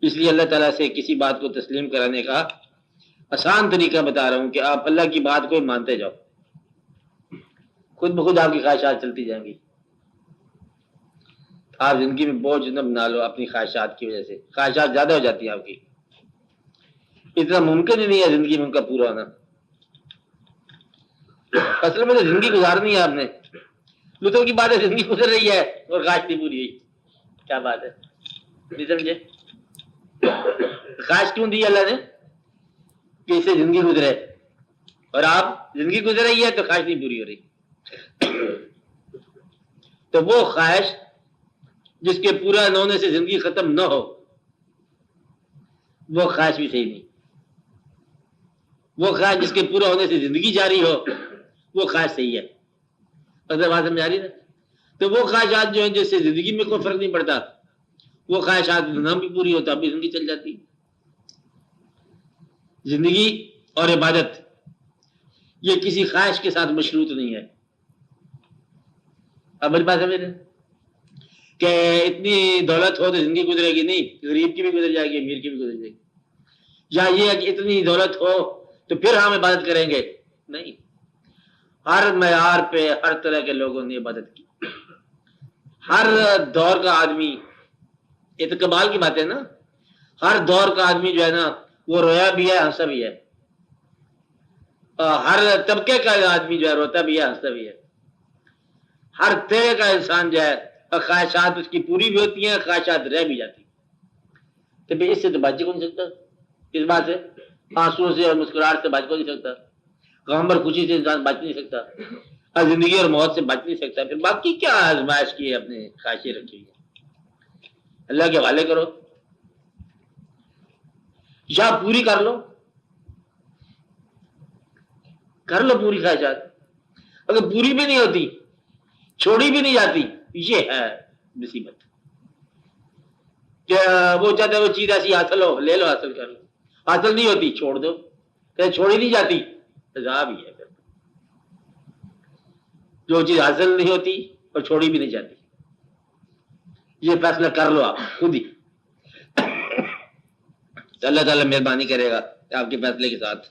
اس لیے اللہ تعالیٰ سے کسی بات کو تسلیم کرانے کا آسان طریقہ بتا رہا ہوں کہ آپ اللہ کی بات کو مانتے جاؤ، خود بخود آپ کی خواہشات چلتی جائیں گی. آپ زندگی میں بوجھ نہ بنا لو اپنی خواہشات کی وجہ سے، خواہشات زیادہ ہو جاتی ہیں آپ کی. اتنا ممکن ہی نہیں ہے زندگی میں ان کا پورا ہونا. اصل میں تو زندگی گزارنی ہے آپ نے. لطف کی بات ہے زندگی گزر رہی ہے اور خواہش نہیں پوری ہوئی. کیا بات ہے، نہیں سمجھے؟ خواہش کیوں دی اللہ نے؟ کہ اس سے زندگی گزرے، اور آپ زندگی گزر رہی ہے تو خواہش نہیں پوری ہو رہی. تو وہ خواہش جس کے پورا نہ ہونے سے زندگی ختم نہ ہو، وہ خواہش بھی صحیح نہیں. وہ خواہش جس کے پورا ہونے سے زندگی جاری ہو، وہ خواہش صحیح ہے. اگر بات سمجھ آ رہی نا؟ تو وہ خواہشات جو ہیں جس سے زندگی میں کوئی فرق نہیں پڑتا، وہ خواہشات نہ بھی پوری ہوتا بھی زندگی چل جاتی. زندگی اور عبادت یہ کسی خواہش کے ساتھ مشروط نہیں ہے. اب میری بات سمجھ رہے کہ اتنی دولت ہو تو زندگی گزرے گی؟ نہیں، غریب کی بھی گزر جائے گی، امیر کی بھی گزر جائے گی. یا یہ ہے کہ اتنی دولت ہو تو پھر ہم عبادت کریں گے؟ نہیں. ہر معیار پہ ہر طرح کے لوگوں نے عبادت کی. ہر دور کا آدمی، یہ تو کمال کی بات ہے نا، ہر دور کا آدمی جو ہے نا وہ رویا بھی ہے ہنسا بھی ہے. ہر طبقے کا آدمی جو ہے روتا بھی ہے ہنستا بھی ہے. ہر طرح کا انسان جو ہے خواہشات اس کی پوری بھی ہوتی ہیں، خواہشات رہ بھی جاتی. تو اس سے تو بچ کو نہیں سکتا. اس بات سے آنسو سے اور مسکراہٹ سے بچ کو نہیں سکتا. غم اور خوشی سے انسان بچ نہیں سکتا. زندگی اور موت سے بچ نہیں سکتا. پھر باقی کیا آزمائش کی ہے اپنے خواہشیں رکھی ہے، اللہ کے حوالے کرو یا پوری کر لو پوری خواہشات. اگر پوری بھی نہیں ہوتی، چھوڑی بھی نہیں جاتی، یہ ہے مصیبت. کہ وہ چاہتے وہ چیز ایسی حاصل ہو، لے لو، حاصل کر لو. حاصل نہیں ہوتی چھوڑ دو. کہ چھوڑی نہیں جاتی عذاب ہی ہے. پھر جو چیز حاصل نہیں ہوتی اور چھوڑی بھی نہیں جاتی، یہ فیصلہ کر لو آپ خود ہی. اللہ تعالیٰ مہربانی کرے گا آپ کے فیصلے کے ساتھ.